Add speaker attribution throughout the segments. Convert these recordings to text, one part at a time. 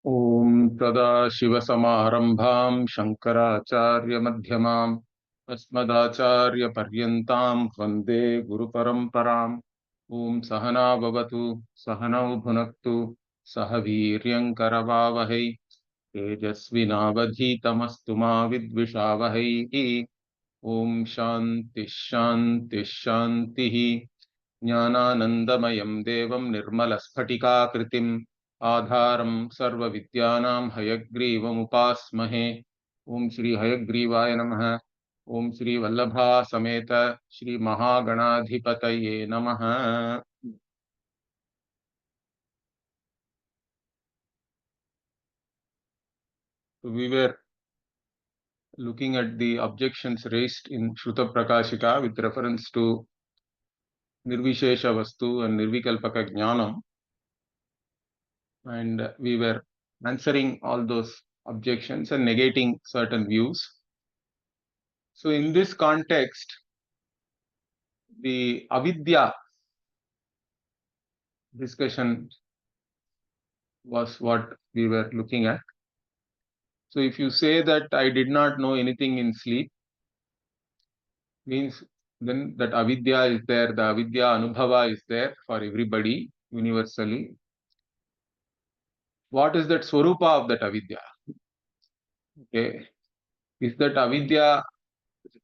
Speaker 1: ॐ सदाशिवसमारम्भां शङ्कराचार्यमध्यमाम् अस्मदाचार्यपर्यन्तां वन्दे गुरुपरम्पराम्। ॐ सहना भवतु, सहनौ भुनक्तु, सह वीर्यङ्करवावहै, तेजस्विनावधीतमस्तु मा विद्विषावहैः। ॐ शान्तिः शान्तिः शान्तिः। ज्ञानानन्दमयं देवं निर्मलस्फटिकाकृतिम् आधारं सर्वविद्यानां हयग्रीवमुपास्महे। ओम श्री हयग्रीवाय नमः। ओम श्री वल्लभा समेत श्री महागणाधिपतये नमः। We were looking at the objections raised in Shruta Prakashika with reference to Nirvishesha Vastu and Nirvikalpaka Jnanam, and we were answering all those objections and negating certain views. So in this context, the avidya discussion was what we were looking at. So if you say that I did not know anything in sleep, means then that avidya is there, the avidya anubhava is there for everybody universally. What is that swarupa of that avidya? Okay, is that avidya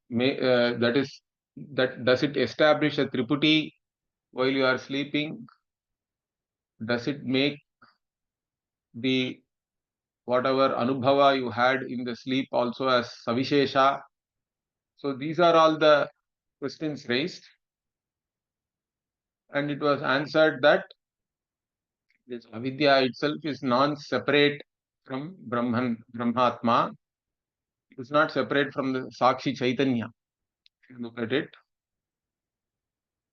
Speaker 1: that does it establish a triputi while you are sleeping? Does it make the whatever anubhava you had in the sleep also as savishesha? So these are all the questions raised, and it was answered that this avidya itself is non-separate from Brahmatma. It is not separate from the Sakshi Chaitanya. If you look at it,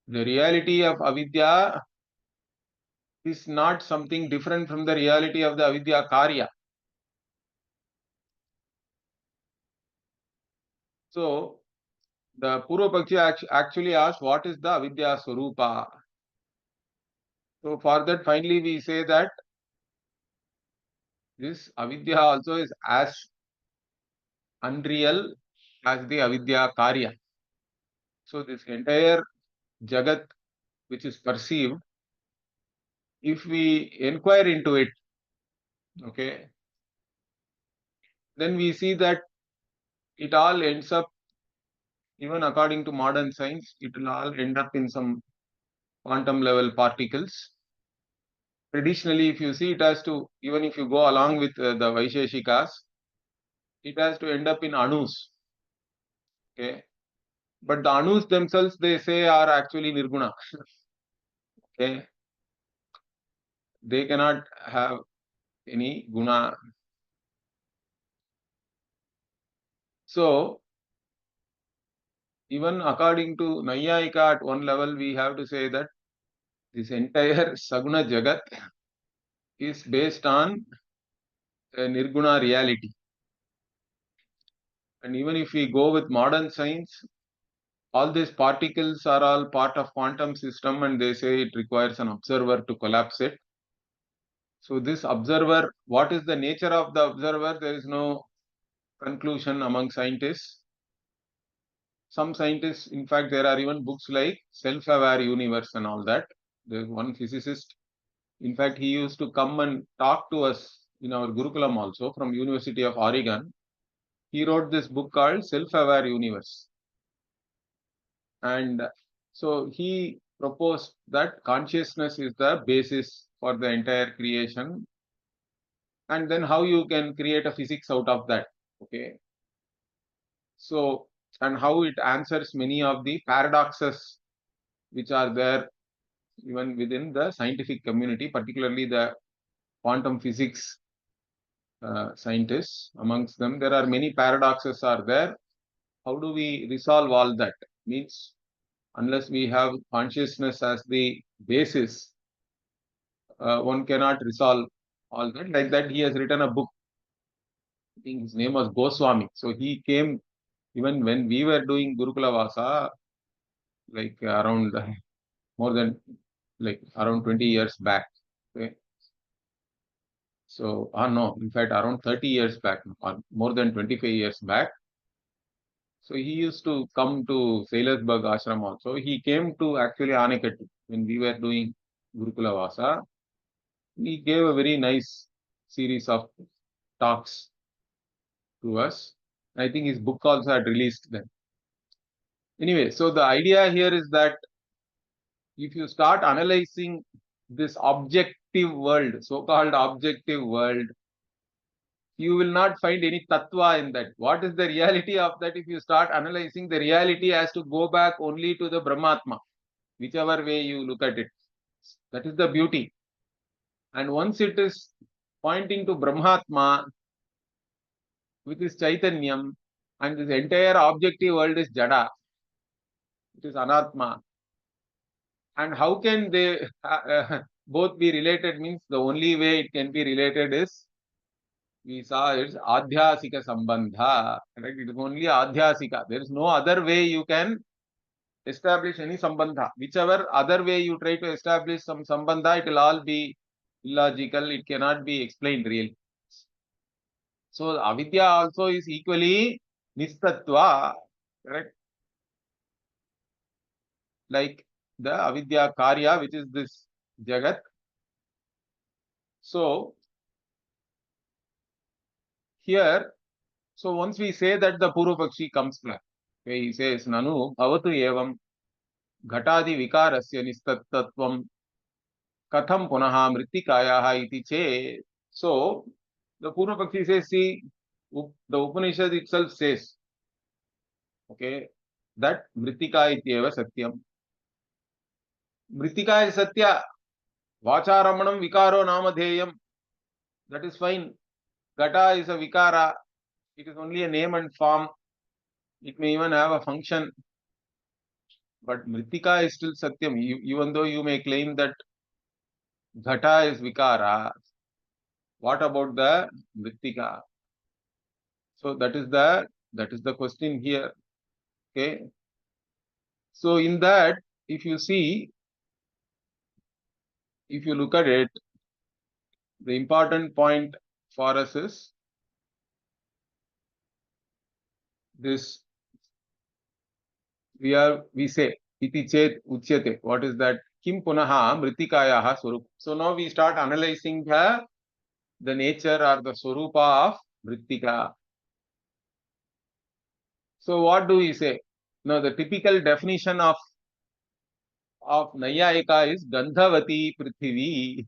Speaker 1: the reality of avidya is not something different from the reality of the avidya karya. So the Purva Pakshi actually asked, what is the avidya swarupa? So for that, finally we say that this avidya also is as unreal as the avidya karya. So this entire jagat which is perceived, if we inquire into it, okay, then we see that it all ends up, even according to modern science, it will all end up in some quantum level particles. Traditionally, if you see, it has to, even if you go along with the Vaisheshikas, it has to end up in anus. Okay, but the anus themselves, they say, are actually nirguna. Okay, they cannot have any guna. So even according to Nayayika, at one level, we have to say that this entire Saguna Jagat is based on a Nirguna reality. And even if we go with modern science, all these particles are all part of quantum system, and they say it requires an observer to collapse it. So this observer, what is the nature of the observer? There is no conclusion among scientists. Some scientists, in fact, there are even books like Self-Aware Universe and all that. There's one physicist, in fact, he used to come and talk to us in our Gurukulam also, from University of Oregon. He wrote this book called Self-Aware Universe. And so he proposed that consciousness is the basis for the entire creation. And then how you can create a physics out of that. Okay. So, and how it answers many of the paradoxes which are there even within the scientific community, particularly the quantum physics scientists. Amongst them, there are many paradoxes are there. How do we resolve all that? Means, unless we have consciousness as the basis, one cannot resolve all that. Like that, he has written a book. I think his name was Goswami. So he came even when we were doing Gurukula Vasa, like around more than like around 20 years back. Okay. So, no, in fact, around 30 years back, or more than 25 years back. So he used to come to Sailasburg ashram also. He came to actually Anekattu when we were doing Gurukula Vasa. He gave a very nice series of talks to us. I think his book also had released then. Anyway, so the idea here is that if you start analyzing this objective world, so-called objective world, you will not find any tattva in that. What is the reality of that? If you start analyzing, the reality has to go back only to the Brahmatma, whichever way you look at it. That is the beauty. And once it is pointing to Brahmatma, which is Chaitanyam, and this entire objective world is Jada, it is Anatma. And how can they both be related? Means the only way it can be related is, we saw it's Adhyasika Sambandha. Correct? It is only Adhyasika. There is no other way you can establish any Sambandha. Whichever other way you try to establish some Sambandha, it will all be illogical. It cannot be explained really. So Avidya also is equally Nistatva. Correct? Like the Avidya Karya, which is this Jagat. So here, so once we say that, the Purvapakshi comes back. Okay, he says, Nanu bhavatu evam ghatadi vikarasya nistattatvam katham punaha mrittikayaha iti che. So the Purvapakshi says, see, the Upanishad itself says, okay, that mrittika ityeva satyam. Mrittika is satya. Vacharamanam vikaro namadheyam. That is fine. Gata is a vikara. It is only a name and form. It may even have a function. But Mritika is still Satyam. Even though you may claim that Ghata is Vikara, what about the Mritika? So that is the question here. Okay. So in that, if you see, if you look at it, the important point for us is this. We say iti chet uchyate. What is that? Kim punaha mritikayaha swarup. So now we start analyzing the nature or the swarupa of mritika. So what do we say? Now the typical definition of Nayayika is Gandhavati Prithvi.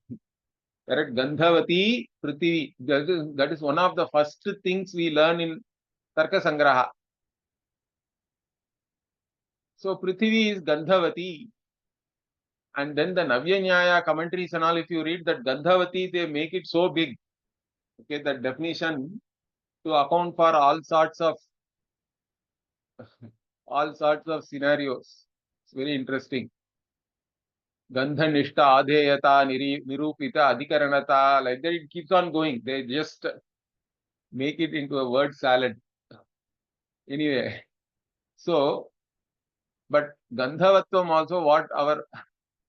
Speaker 1: Correct? Gandhavati Prithvi. That is one of the first things we learn in Tarka Sangraha. So Prithvi is Gandhavati. And then the Navya Nyaya commentaries and all, if you read that Gandhavati, they make it so big. Okay, that definition to account for all sorts of scenarios. It's very interesting. Gandhanishta, Adheyata, Nirupita, Adhikaranata, like that, it keeps on going. They just make it into a word salad. Anyway, so, but Gandhavatvam also, what our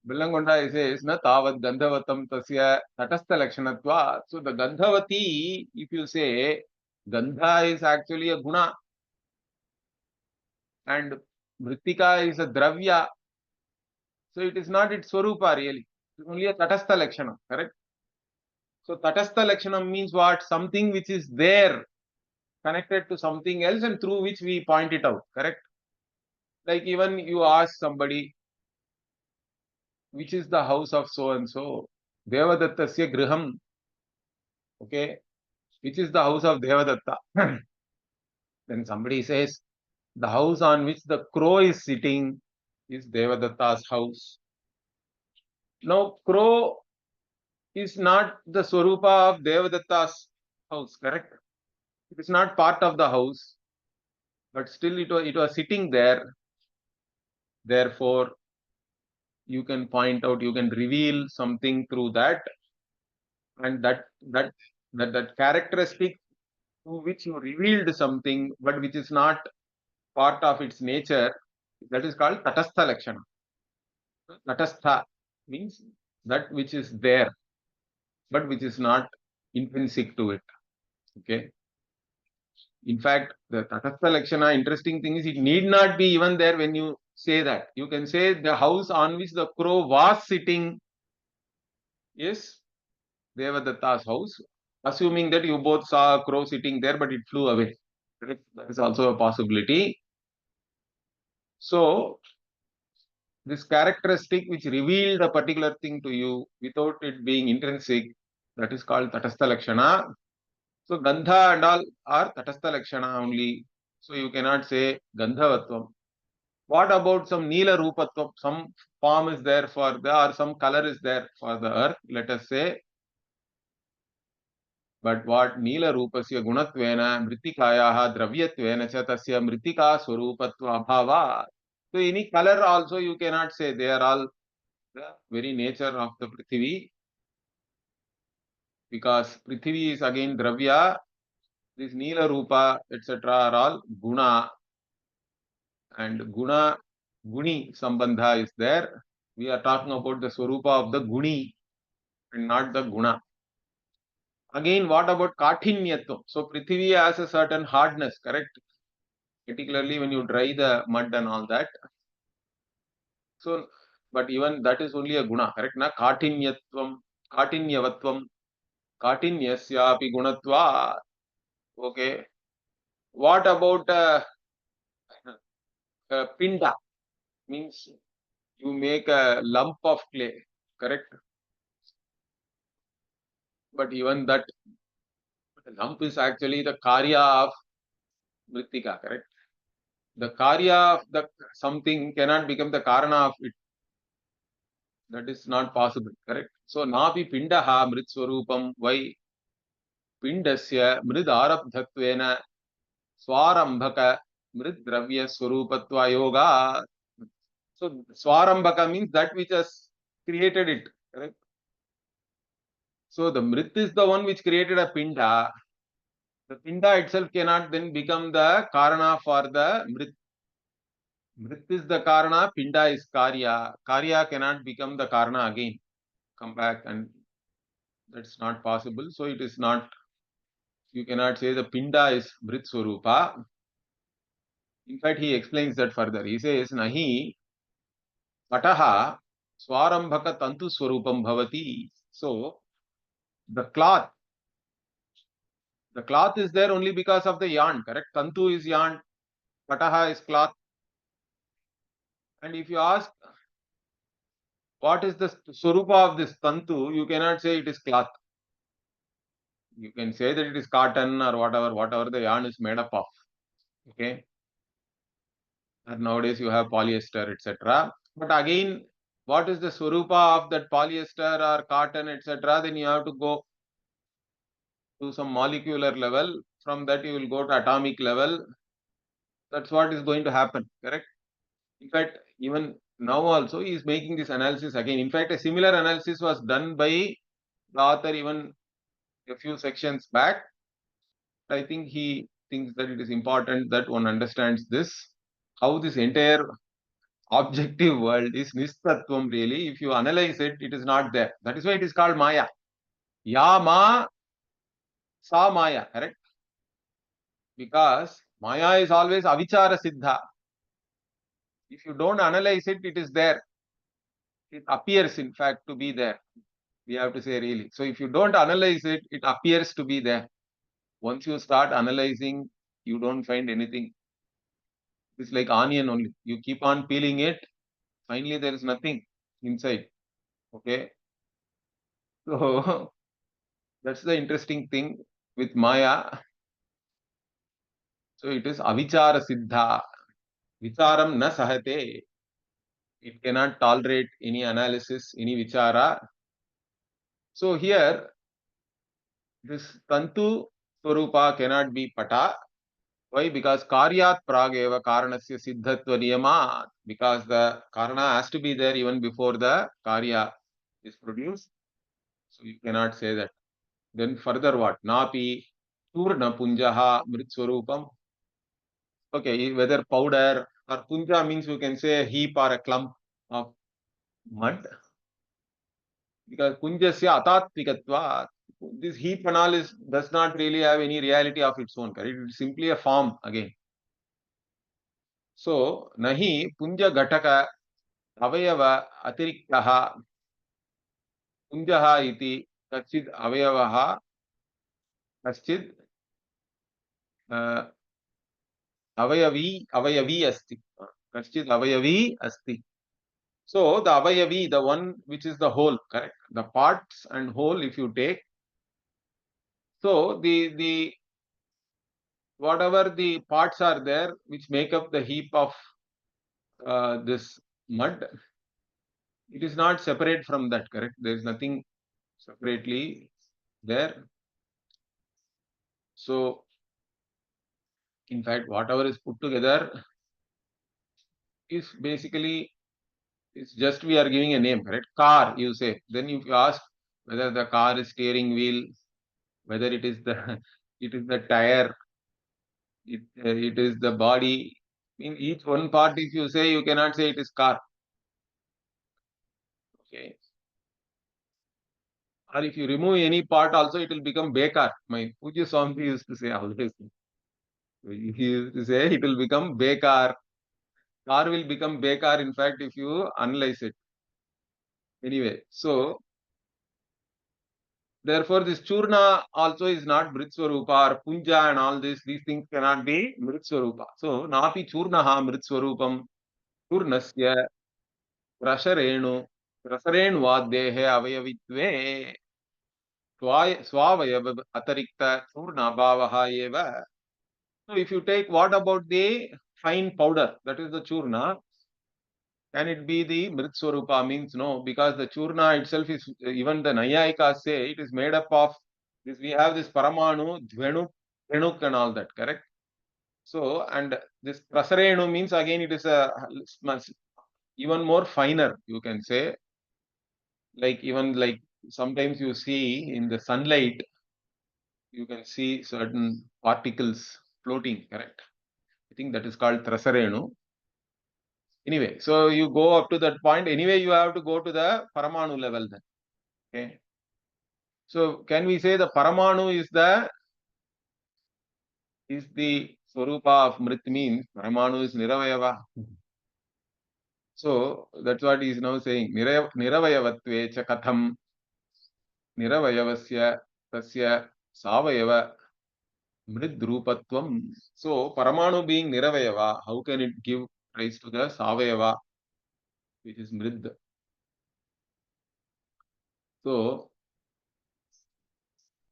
Speaker 1: Bilangonda says, na tavad Gandhavatam tasya tatastha lakshanatva. So the Gandhavati, if you say, Gandha is actually a guna, and Mrittika is a dravya. So it is not its swarupa really. It is only a tatastha lakshana, correct? So tatastha lakshana means what? Something which is there, connected to something else, and through which we point it out, correct? Like even you ask somebody, which is the house of so and so, Devadattasya griham, okay, which is the house of Devadatta. Then somebody says, the house on which the crow is sitting is Devadatta's house. Now, crow is not the swarupa of Devadatta's house, correct? It is not part of the house, but still it was sitting there. Therefore, you can point out, you can reveal something through that, and that characteristic to which you revealed something, but which is not part of its nature, that is called tatastha lakshana. Tatastha means that which is there, but which is not intrinsic to it. Okay. In fact, the Tatastha Lakshana, interesting thing is it need not be even there when you say that. You can say the house on which the crow was sitting is Devadatta's house, assuming that you both saw a crow sitting there, but it flew away. That is also a possibility. So, this characteristic which revealed a particular thing to you without it being intrinsic, that is called Tatastha Lakshana. So, Gandha and all are Tatastha Lakshana only. So, you cannot say Gandhavatvam. What about some Neela Rupatvam? Some form is there for the, or some color is there for the earth, let us say. But what Neela Rupasya Gunatvena, Mritikayaha Dravyatvena cha tasya Mritika Swarupatva Abhava. So, any color also you cannot say. They are all the very nature of the Prithvi. Because Prithvi is again Dravya. This Neela Rupa, etc. are all Guna. And Guna, Guni Sambandha is there. We are talking about the Swarupa of the Guni and not the Guna. Again, what about Kathinyatvam? So, Prithvi has a certain hardness, correct? Particularly when you dry the mud and all that. So, but even that is only a Guna, correct? Na Kathinyatvam, Kathinyavatvam, Kathinyasyapi Gunatva. Okay. What about Pinda? Means you make a lump of clay, correct? But even that lump is actually the Karya of Mritika, correct? The Karya of the something cannot become the Karana of it. That is not possible, correct? So, Napi Pindaha Mrit Swarupam, why Pindasya Mrid Arabdhatvena Swarambhaka Mrid Dravya Swarupatva Yoga. So, Swarambhaka means that which has created it, correct? So, the Mrit is the one which created a Pinda. The Pinda itself cannot then become the Karana for the Mrit. Mrit is the Karana, Pinda is Karya. Karya cannot become the Karana again. Come back, and that's not possible. So, it is not, you cannot say the Pinda is Mrit Swarupa. In fact, he explains that further. He says, Nahi Pataha Swarambhaka Tantu Swarupam Bhavati. So, the cloth is there only because of the yarn, correct? Tantu is yarn, Pataha is cloth. And if you ask, what is the Swarupa of this Tantu, you cannot say it is cloth. You can say that it is cotton or whatever the yarn is made up of. Okay. And nowadays you have polyester, etc. But again, what is the Swarupa of that polyester or cotton, etc.? Then you have to go to some molecular level. From that, you will go to atomic level. That's what is going to happen, correct? In fact, even now also he is making this analysis again. In fact, a similar analysis was done by the author even a few sections back. I think he thinks that it is important that one understands this, how this entire objective world is nistatvam really. If you analyze it, it is not there. That is why it is called Maya. Ya ma sa Maya, correct? Because Maya is always avichara siddha. If you don't analyze it, it is there. It appears, in fact, to be there. We have to say really. So if you don't analyze it, it appears to be there. Once you start analyzing, you don't find anything. It's like onion only. You keep on peeling it, finally there is nothing inside. Okay. So that's the interesting thing with Maya. So it is avichara siddha. Vicharam na sahate. It cannot tolerate any analysis, any vichara. So here, this Tantu Swarupa cannot be Pata. Why? Because Karyat Prageva Karanasya Siddhatva Niyamat. Because the Karana has to be there even before the Karya is produced. So you cannot say that. Then further what? Napi Turna Punjaha Mritswarupam. Okay, whether powder or Punja means you can say a heap or a clump of mud. Because Punjasya Atatvikatva. this heap and all does not really have any reality of its own, correct? It is simply a form again. So, nahi punja ghataka avayava atiriktaha punjaha iti kachid avayavaha kachid avayavi asti. Kachid avayavi asti. So, the avayavi, the one which is the whole, correct? The parts and whole, if you take, so the whatever the parts are there which make up the heap of this mud, it is not separate from that, correct? There is nothing separately there. So, in fact, whatever is put together is basically, it's just we are giving a name, correct? Car, you say. Then if you ask whether the car is steering wheel, whether it is the it is the tire, it is the body. In each one part, if you say, you cannot say it is car. Okay. Or if you remove any part also, it will become bekar. My Puja Swami used to say always. He used to say it will become bekar. Car will become bekar, in fact, if you analyze it. Anyway, so therefore this churna also is not Mritswarupa or Punja and all this, these things cannot be Mritswarupa. So, napi churnaha Mritswarupam churnasya prasarenu prasarenu vaddehe avayavitve swavayav atarikta churna bhavaha eva. So, if you take, what about the fine powder, that is the churna, can it be the Mrit Swarupa? Means no, because the churna itself is, even the Nayayikas say, it is made up of this. We have this Paramanu, Dvenuk, Dvenuk and all that, correct? So, and this Prasarenu means again it is a even more finer, you can say. Like even like sometimes you see in the sunlight, you can see certain particles floating, correct? I think that is called Trasarenu. Anyway, so you go up to that point. Anyway, you have to go to the Paramanu level then. Okay. So can we say the Paramanu is the Swarupa of Mrit, means Paramanu is Niravayava. So that's what he is now saying. Niravayavatve cha katham Niravayavasya tasya Savayava Mridrupatvam. So Paramanu being Niravayava, how can it give rise to the Savayava, which is Mrid? So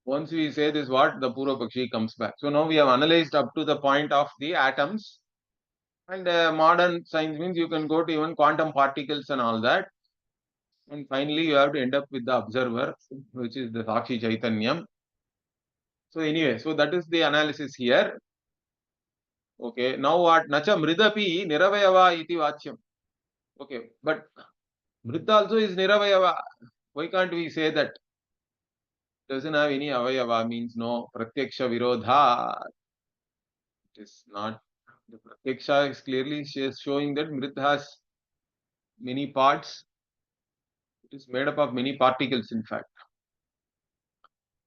Speaker 1: once we say this, what the Purva Pakshi comes back. So now we have analyzed up to the point of the atoms, and modern science means you can go to even quantum particles and all that. And finally, you have to end up with the observer, which is the Sakshi Chaitanyam. So anyway, so that is the analysis here. Okay, now what? Nacha Mridapi Niravayava iti Vachyam. Okay, but Mrid also is Niravayava. Why can't we say that? Doesn't have any Avayava, means no Pratyaksha Virodha. It is not. The Pratyaksha is clearly showing that Mrit has many parts. It is made up of many particles, in fact.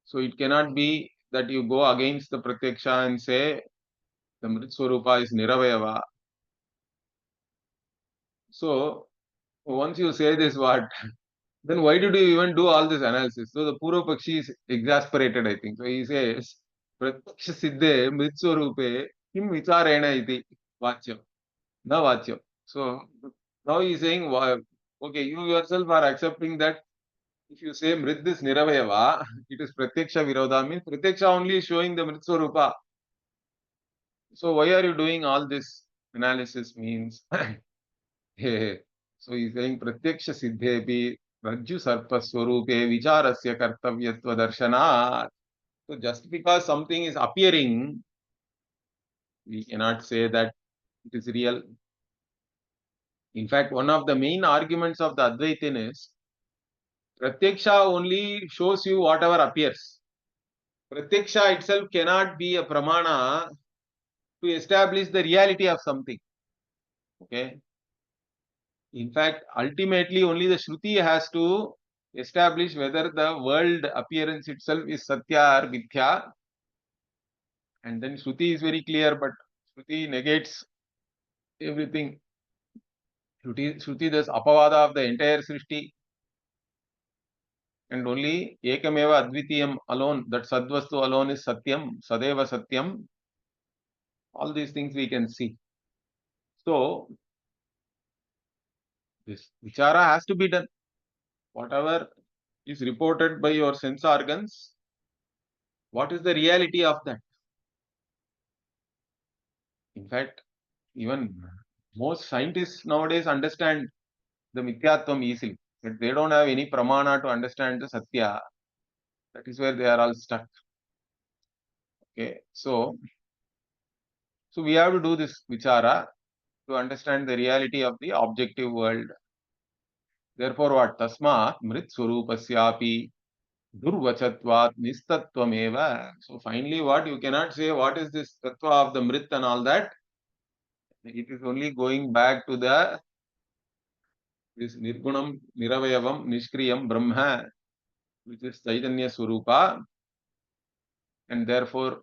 Speaker 1: So it cannot be that you go against the Pratyaksha and say the Mrit Swarupa is Niravayava. So once you say this, what? Then why did you even do all this analysis? So the Purva Pakshi is exasperated, I think. So he says, Pratyaksha Siddhe Mrit Swarupe Kim Vicharena iti Vachyam. Na Vachyam. So now he is saying, okay, you yourself are accepting that if you say Mrit is Niravayava, it is Pratyaksha Virodha, means Pratyaksha only is showing the Mrit Swarupa. So why are you doing all this analysis? Means so he's saying Pratyaksha Siddhepi Rajju Sarpa Swarupe Vicharasya Kartavyatva Darshanat. So just because something is appearing, we cannot say that it is real. In fact, one of the main arguments of the Advaitin is Pratyaksha only shows you whatever appears. Pratyaksha itself cannot be a pramana to establish the reality of something. Okay. In fact, ultimately only the Shruti has to establish whether the world appearance itself is Satya or Mithya. And then Shruti is very clear, but Shruti negates everything. Shruti does apavada of the entire Srishti. And only Ekameva Advitiyam alone, that Sadvastu alone is Satyam, Sadeva Satyam. All these things we can see. So, this vichara has to be done. Whatever is reported by your sense organs, what is the reality of that? In fact, even most scientists nowadays understand the Mithyatvam easily, but they don't have any pramana to understand the Satya. That is where they are all stuck. Okay, so we have to do this vichara to understand the reality of the objective world. Therefore, what? Tasmat mrit swarupasyapi durvachatvat nistattvameva. So finally, what? You cannot say what is this tattva of the mrit and all that. It is only going back to this nirgunam, niravayavam, nishkriyam, brahma, which is Chaitanya Swarupa, and therefore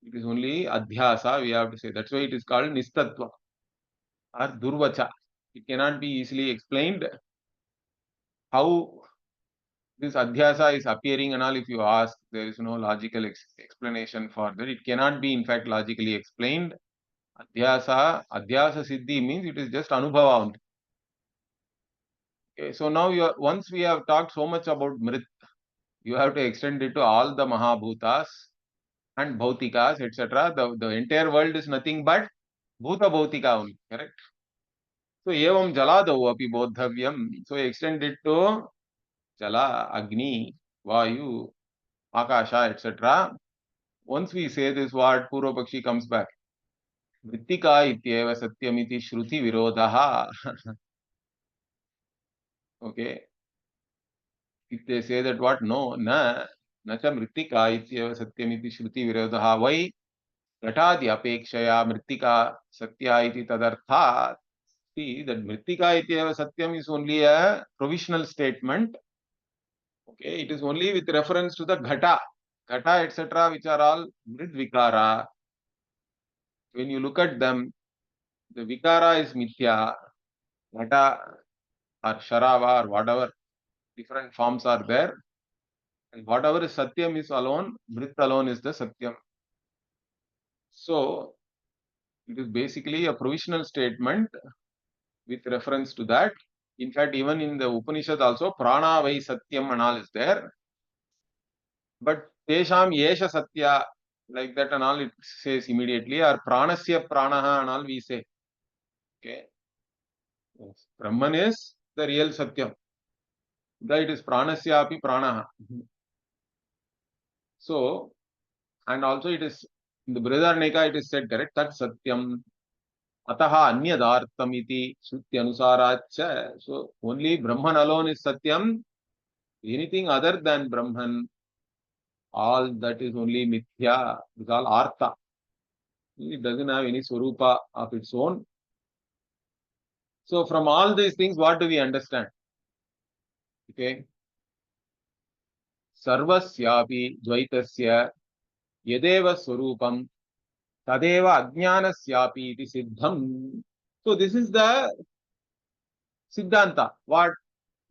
Speaker 1: it is only adhyasa, we have to say. That's why it is called nistatva or durvacha. It cannot be easily explained how this adhyasa is appearing and all. If you ask, there is no logical explanation for that. It cannot be in fact logically explained. Adhyasa siddhi means it is just anubhava only. Okay, so now once we have talked so much about mrit, you have to extend it to all the mahabhutas and bhautikas, etc. The entire world is nothing but bhuta bhautika only, correct? So evam jaladau api bodhavyam. So extend it to jala, agni, vayu, akasha, etc. Once we say this word, Purva Pakshi comes back. Vrittika ityeva satyamiti shruti virodha. Okay. If they say that what? No, na cha mrittika ityeva satyamiti shruti virodha. Why? Ghatadi apekshaya mrittika satya iti tadarthat. See, that mrittika ityeva satyam is only a provisional statement. Okay, it is only with reference to the ghata, etc., which are all mridvikara. When you look at them, the vikara is mithya, ghata or sharava or whatever different forms are there, and whatever is satyam is alone, mrit alone is the satyam. So it is basically a provisional statement with reference to that. In fact, even in the Upanishad also, prana vai satyam and all is there. But tesham yesha satya, like that and all it says immediately, or pranasya pranaha and all we say. Okay. Yes. Brahman is the real satyam. That it is pranasya api pranaha. So, and also it is in the Brihadaranyaka it is said correct, that satyam ataha anyadartam iti shruti anusaracha. So only Brahman alone is satyam. Anything other than Brahman, all that is only mithya, is all artha. It doesn't have any swarupa of its own. So from all these things, what do we understand? Okay. Sarvasyapi dvaitasya yadeva swarupam tadeva ajnanasyapi iti siddham. So this is the siddhanta. What?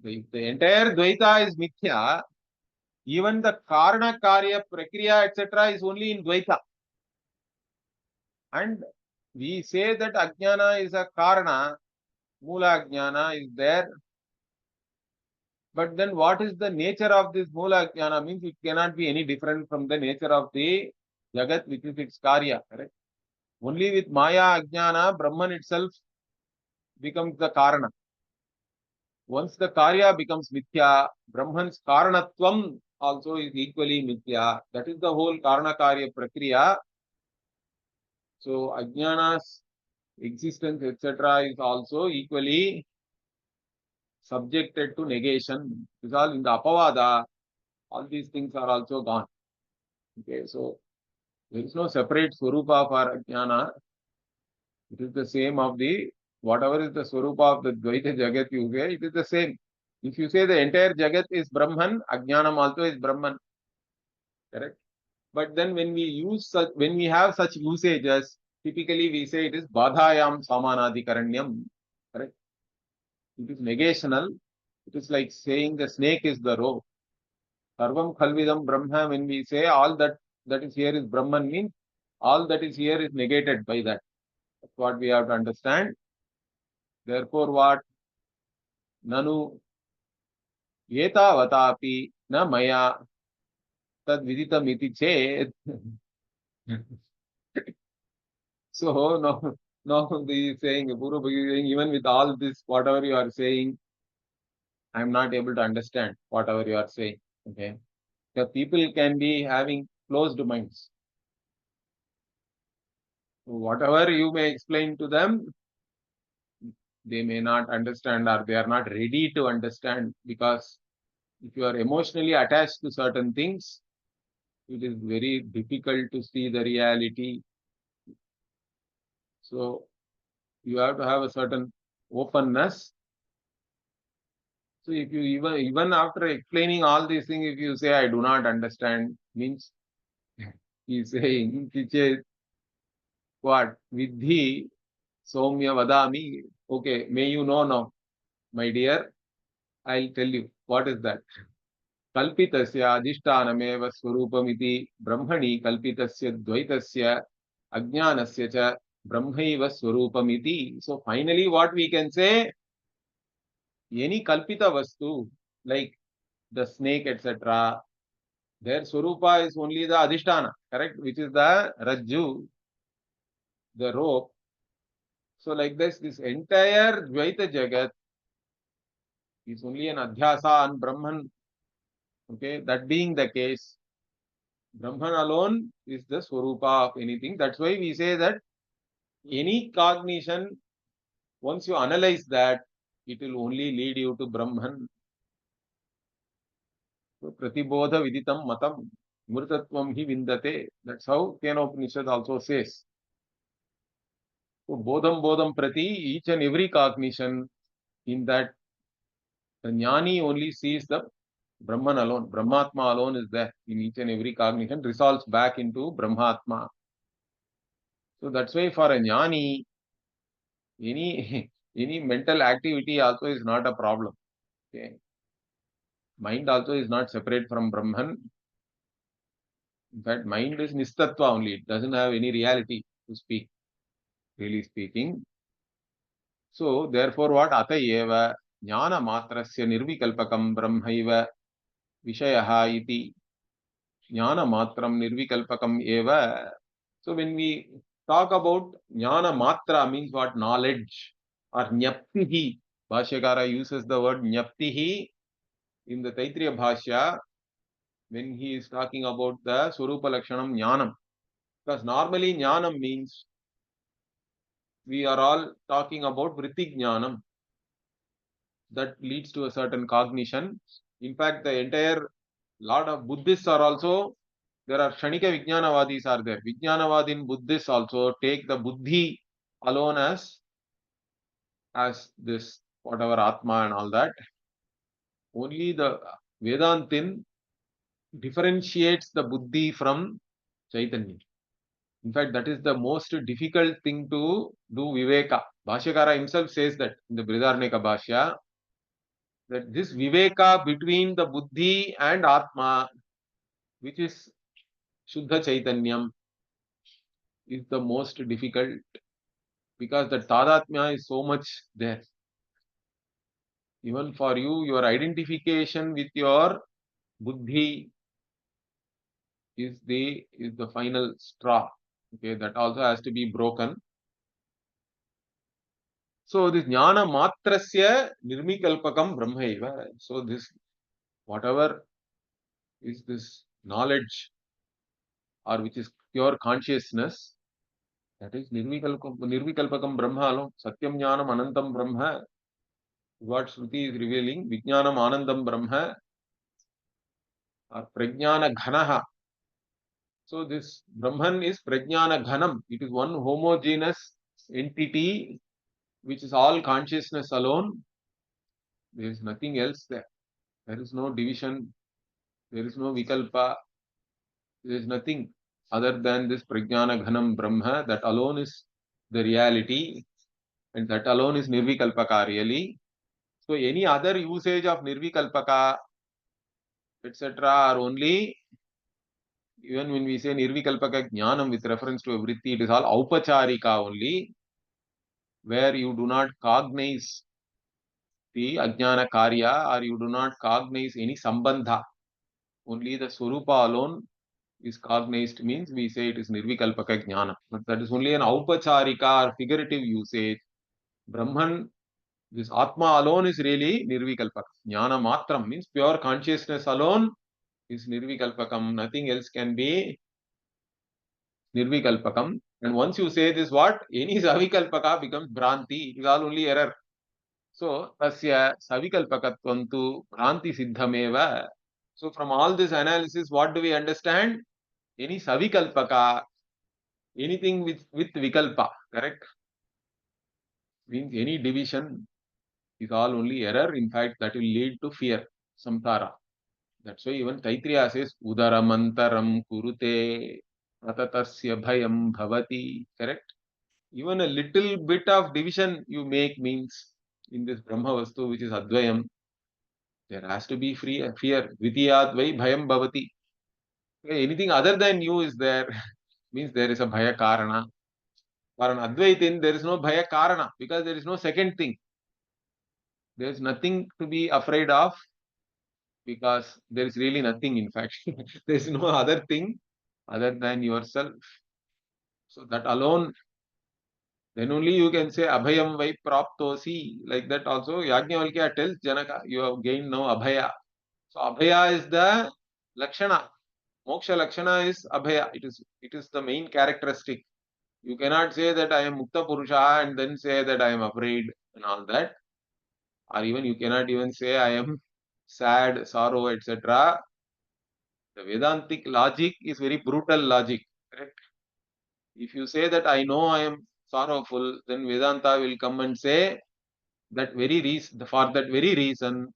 Speaker 1: The entire dvaita is mithya. Even the karana, karya, prakriya, etc. is only in dvaita. And we say that ajnana is a karana, mula ajnana is there. But then what is the nature of this mula ajnana? Means it cannot be any different from the nature of the jagat, which is its karya, correct? Only with maya ajnana, Brahman itself becomes the karana. Once the karya becomes mithya, Brahman's karanatvam also is equally mithya. That is the whole karana karya prakriya. So ajnana's existence, etc., is also equally subjected to negation. It's all in the apavada. All these things are also gone. Okay, so there is no separate swarupa for ajnana. It is the same of the, whatever is the swarupa of the Dvaita Jagat you say, it is the same. If you say the entire Jagat is Brahman, Ajnanam also is Brahman. Correct? But then when when we have such usages, typically we say it is Badhayam Samanadikaranyam. Correct? It is negational. It is like saying the snake is the rope. Sarvam Khalvidam Brahma, when we say all that is here is Brahman, means all that is here is negated by that. That's what we have to understand. Therefore, what? Nanu etavatapi na maya tad viditam iti chet. So now the saying, Purva Bhagi saying, even with all this, whatever you are saying, I am not able to understand whatever you are saying. Okay. The people can be having closed minds. So whatever you may explain to them, they may not understand or they are not ready to understand, because if you are emotionally attached to certain things, it is very difficult to see the reality. So you have to have a certain openness. So if you even after explaining all these things, if you say I do not understand, means he is saying, Kiche, what? Vidhi Somya Vadami. Okay, may you know now, my dear, I'll tell you. What is that? कल्पितस्य अधिष्ठानमेव स्वरूपमिति ब्रह्मणि कल्पितस्य द्वैतस्य अज्ञानस्य च ब्रह्मैव स्वरूपमिति. So finally what we can say, any kalpita vastu like the snake etc., their swarupa is only the adhisthana, correct, which is the rajju, the rope. So like this entire Dvaita Jagat is only an adhyasa on Brahman. Okay, that being the case, Brahman alone is the swarupa of anything. That's why we say that any cognition, once you analyze that, it will only lead you to Brahman. So, pratibodha viditam matam murtatvam hi vindate. That's how Kenopanishad also says. So, bodham prati, each and every cognition, in that the jnani only sees the Brahman alone. Brahmatma alone is there in each and every cognition, resolves back into Brahmatma. So that's why for a jnani, any any mental activity also is not a problem. Okay. Mind also is not separate from Brahman. In fact, mind is nistatva only. It doesn't have any reality to speak, really speaking. So therefore what? Atayeva jnana matrasya nirvikalpakam brahmaiva vishayaha iti. Jnana matram nirvikalpakam eva. So when we talk about jnana matra, means what? Knowledge or jnaptihi. Bhashyakara uses the word jnaptihi in the Taitriya Bhashya when he is talking about the Swarupa Lakshanam Jnanam. Because normally Jnanam means we are all talking about Vritti Jnanam that leads to a certain cognition. In fact, the entire lot of Buddhists are also, there are Kshanika Vijnanavadis are there. Vijnanavadin Buddhists also take the Buddhi alone as this whatever Atma and all that. Only the Vedantin differentiates the Buddhi from Chaitanya. In fact, that is the most difficult thing to do Viveka. Bhashyakara himself says that in the Brihadaranyaka Bhashya, that this Viveka between the Buddhi and Atma, which is Shuddha Chaitanyam, is the most difficult, because the Tadatmya is so much there. Even for you, your identification with your Buddhi is the final straw. Okay, that also has to be broken. So this jnana matrasya nirvikalpakam brahmaiva. So this whatever is this knowledge or which is pure consciousness, that is nirvikalpakam brahma alone. Satyam jnanam anantam brahma. What Shruti is revealing, vijnanam anandam brahma or prajnana ghanaha. So this Brahman is prajnana ghanam. It is one homogeneous entity which is all consciousness alone. There is nothing else there. There is no division. There is no vikalpa. There is nothing other than this prajnana ghanam brahma. That alone is the reality, and that alone is nirvikalpaka really. So any other usage of nirvikalpaka, etc., are only, even when we say nirvikalpaka jnanam with reference to a vritti, it is all aupacharika only, where you do not cognize the ajnana karya, or you do not cognize any sambandha. Only the swarupa alone is cognized, means we say it is nirvikalpaka jnana. But that is only an aupacharika or figurative usage. Brahman, this Atma alone is really nirvikalpaka. Jnana matram means pure consciousness alone is nirvikalpakam. Nothing else can be nirvikalpakam. And once you say this, what? Any savikalpaka becomes bhranti. It is all only error. So, tasya savikalpakatvam tu bhranti siddhameva. So, from all this analysis, what do we understand? Any savikalpaka, anything with vikalpa, correct? Means any division is all only error. In fact, that will lead to fear, samsara. That's why even Taitriya says, Udaramantaram kurute atatasya bhayam bhavati. Correct? Even a little bit of division you make means in this Brahma Vastu, which is Advayam, there has to be fear. Vidiyadvai bhayam bhavati. Okay, anything other than you is there, means there is a bhaya karana. For an Advaitin, there is no bhaya karana because there is no second thing. There is nothing to be afraid of because there is really nothing, in fact. There is no other thing other than yourself. So that alone, then only you can say abhayam vai praptosi. Like that also, Yajnavalkya tells Janaka, you have gained now abhaya. So abhaya is the lakshana. Moksha lakshana is abhaya. It is the main characteristic. You cannot say that I am mukta purusha and then say that I am afraid and all that. Or even you cannot even say I am sad, sorrow, etc. The Vedantic logic is very brutal logic. Correct? If you say that I know I am sorrowful, then Vedanta will come and say that very reason, for that very reason,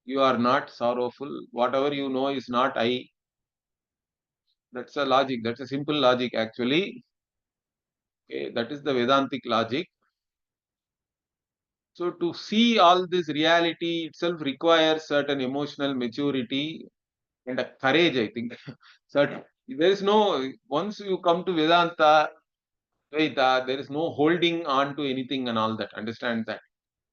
Speaker 1: you are not sorrowful. Whatever you know is not I. That's a logic. That's a simple logic actually. Okay, that is the Vedantic logic. So to see all this reality itself requires certain emotional maturity and a courage, I think. Certain, there is no, once you come to Vedanta, Dvaita, there is no holding on to anything and all that. Understand that.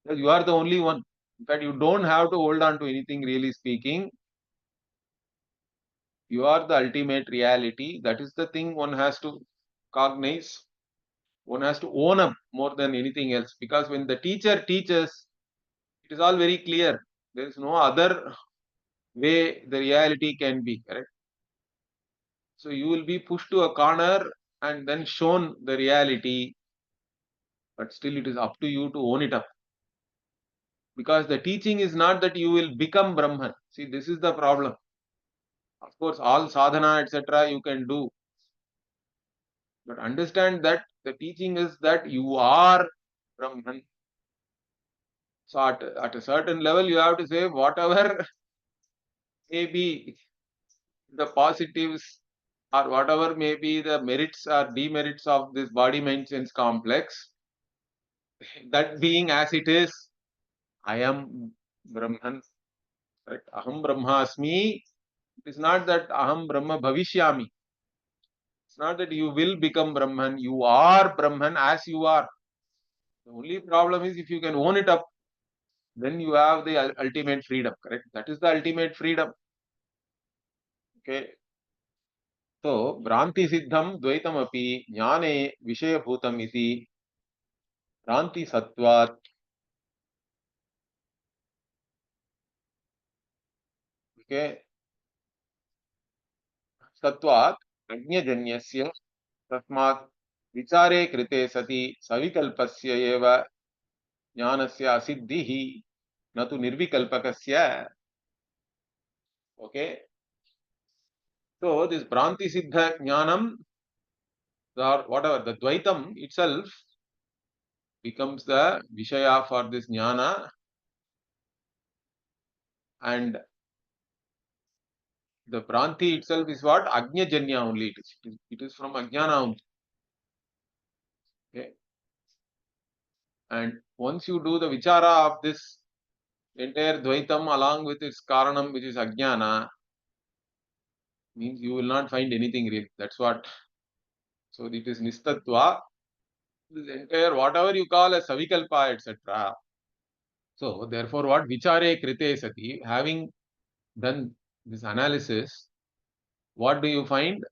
Speaker 1: Because you are the only one. In fact, you don't have to hold on to anything, really speaking. You are the ultimate reality. That is the thing one has to cognize. One has to own up more than anything else. Because when the teacher teaches, it is all very clear. There is no other way the reality can be, correct? So you will be pushed to a corner and then shown the reality, but still it is up to you to own it up. Because the teaching is not that you will become Brahman. See, this is the problem. Of course, all sadhana, etc., you can do. But understand that the teaching is that you are Brahman. So at a certain level, you have to say whatever may be the positives or whatever may be the merits or demerits of this body mind sense complex, that being as it is, I am Brahman. Correct? Aham Brahmasmi. It is not that Aham Brahma Bhavishyami. It's not that you will become Brahman. You are Brahman as you are. The only problem is if you can own it up, then you have the ultimate freedom. Correct? That is the ultimate freedom. Okay. So, Bhranti Siddham Dvaitam api Jnane Vishayabhutam iti Bhranti Sattvat. Okay. Sattvat Ajnajanyasya Tasmat Vichare Krite Sati Savikalpasya eva Jnanasya Asiddhihi Natu Nirvikalpakasya. Okay. So this Bhranti Siddha Jnanam or whatever, the Dvaitam itself becomes the Vishaya for this Jnana. And the Pranti itself is what? Ajnajanya only it is. It is from Ajnana only. Okay. And once you do the vichara of this entire Dvaitam along with its Karanam, which is Ajnana, means you will not find anything real. That's what. So it is Nistatva. This entire, whatever you call as Savikalpa, etc. So therefore, what? Vichare Krite Sati, having done this analysis, what do you find?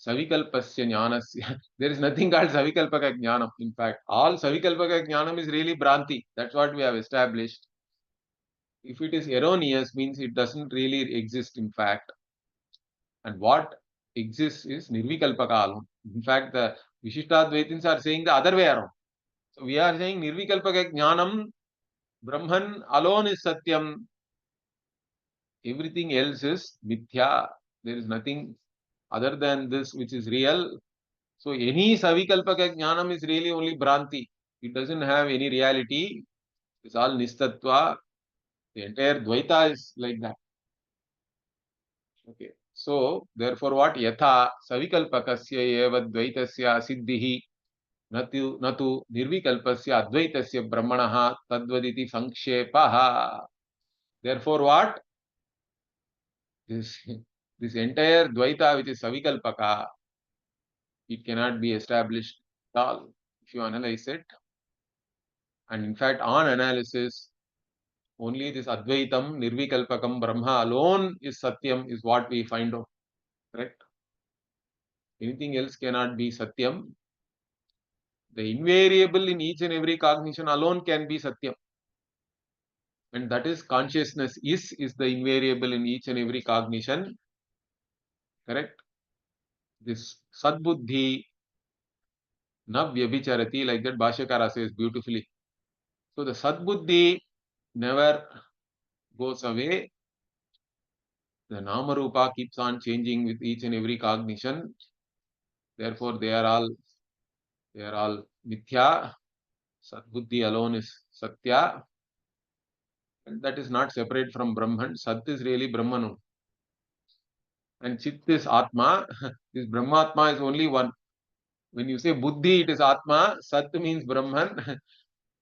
Speaker 1: Savikalpasya jnanasya. There is nothing called Savikalpaka jnanam. In fact, all Savikalpaka jnanam is really Bhranti. That's what we have established. If it is erroneous, means it doesn't really exist in fact. And what exists is Nirvikalpaka alone. In fact, the Vishishtadvaitins are saying the other way around. So we are saying Nirvikalpaka jnanam, Brahman alone is Satyam. Everything else is Mithya. There is nothing other than this which is real. So any Savikalpaka jnanam is really only Bhranti. It doesn't have any reality. It's all Nistatva. The entire Dvaita is like that. Okay. So therefore what? Yatha Savikalpakasya eva Dvaitasya siddhihi natu nirvikalpasya advaitasya brahmanaha tadvaditi sankshepaha. Therefore what? This entire Dvaita which is Savikalpaka, it cannot be established at all if you analyze it. And in fact, on analysis, only this Advaitam, Nirvikalpakam, Brahma alone is Satyam, is what we find out. Correct? Anything else cannot be Satyam. The invariable in each and every cognition alone can be Satyam. And that is consciousness is the invariable in each and every cognition. Correct? This Sadbuddhi na vyabhicharati, like that Bhashyakara says beautifully. So the Sadbuddhi never goes away. The Namarupa keeps on changing with each and every cognition. Therefore, they are all Mithya. Sadbuddhi alone is Satya. And that is not separate from Brahman. Sat is really Brahman. And Chit is Atma. This Brahmatma is only one. When you say Buddhi, it is Atma. Sat means Brahman.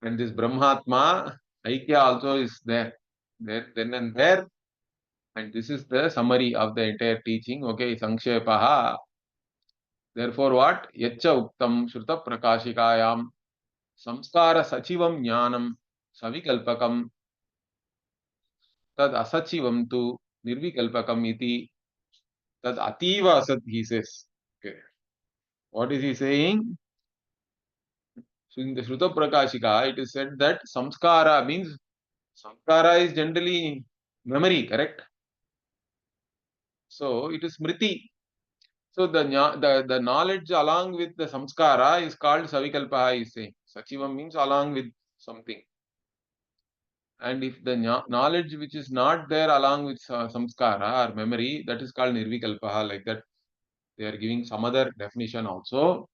Speaker 1: And this Brahmatma, Aikya also is there. There, then and there. And this is the summary of the entire teaching. Okay, Sankshepaha. Therefore, what? Yacha Uktam Shruta Prakashikayam Samskara Sachivam Jnanam Savikalpakam Tad Asachivam tu Nirvikalpakam iti Tad Ativa Asat, he says. Okay. What is he saying? So in the Shruta Prakashika, it is said that Samskara means Samskara is generally memory, correct? So it is Smriti. So the knowledge along with the Samskara is called Savikalpaha, he is saying. Sachivam means along with something. And if the knowledge which is not there along with samskara or memory, that is called nirvikalpaha, like that. They are giving some other definition also.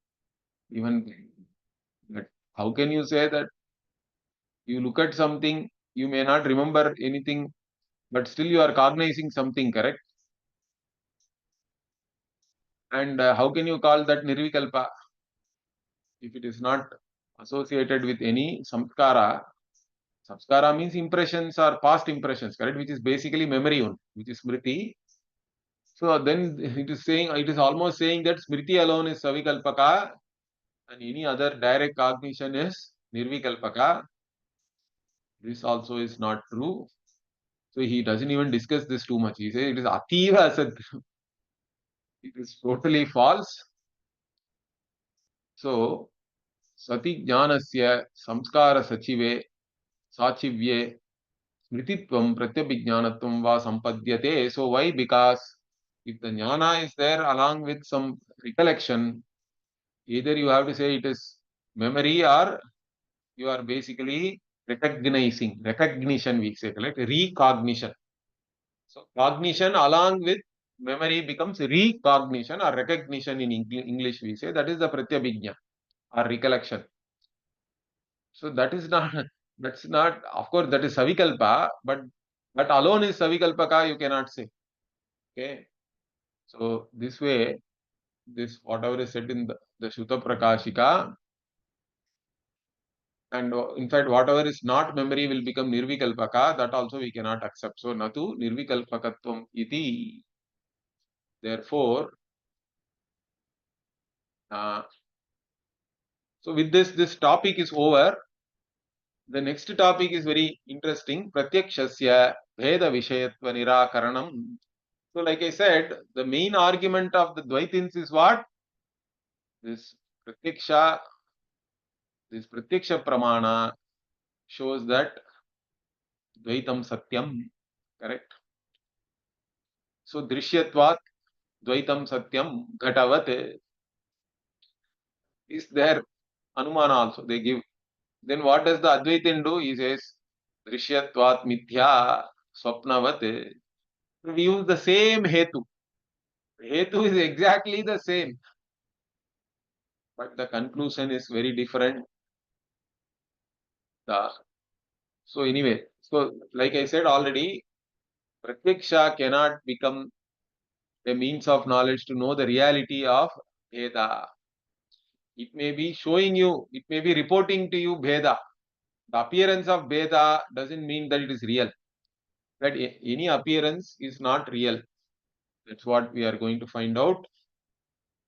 Speaker 1: Even that, how can you say that you look at something, you may not remember anything, but still you are cognizing something, correct? And how can you call that nirvikalpa if it is not associated with any samskara? Samskara means impressions or past impressions, correct? Which is basically memory one, which is smriti. So then it is saying, it is almost saying that smriti alone is savikalpaka and any other direct cognition is nirvikalpaka. This also is not true. So he doesn't even discuss this too much. He says it is ativa asat. It is totally false. So sati jnanasya samskara sachive sachivye smrititvam pratyabhijnanatvam va sampadyate. So why? Because if the jnana is there along with some recollection, either you have to say it is memory or you are basically recognition we say, correct? Recognition. So cognition along with memory becomes recognition or recognition in English we say, that is the pratyabhijna or recollection. So that is not, that's not, of course that is savikalpa, but But alone is Savikalpaka, you cannot say. Okay. So this way, this whatever is said in the Shuta Prakashika, and in fact, whatever is not memory will become nirvikalpaka, that also we cannot accept. So, natu nirvikalpakatvam iti. Therefore, so with this topic is over. The next topic is very interesting. Pratyakshasya Bheda Vishayatva Nirakaranam. So, like I said, the main argument of the Dvaitins is what? This Pratyaksha Pramana shows that Dvaitam Satyam, correct? So, Drishyatvat Dvaitam Satyam Ghatavat is there. Anumana also they give. Then what does the Advaitin do? He says Drishyatvat Mithya Swapnavat. We use the same Hetu. Hetu is exactly the same, but the conclusion is very different. So anyway, so like I said already, Pratyaksha cannot become a means of knowledge to know the reality of Bheda. It may be showing you, it may be reporting to you Bheda. The appearance of Bheda doesn't mean that it is real. That any appearance is not real. That's what we are going to find out.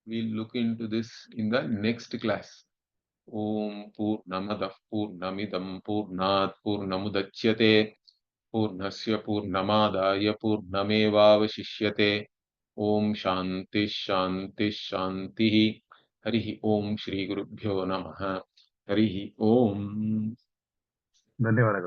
Speaker 1: We'll look into this in the next class. Om Purnamadah Purnamidam Purnat Purnamudachyate Purnasya Purnamadaya Purnamevavashishyate. Om Shanti Shanti Shanti. Harihi Om Shri Gurubhyo Namaha. Harihi Om.
Speaker 2: ಧನ್ಯವಾದಗಳು.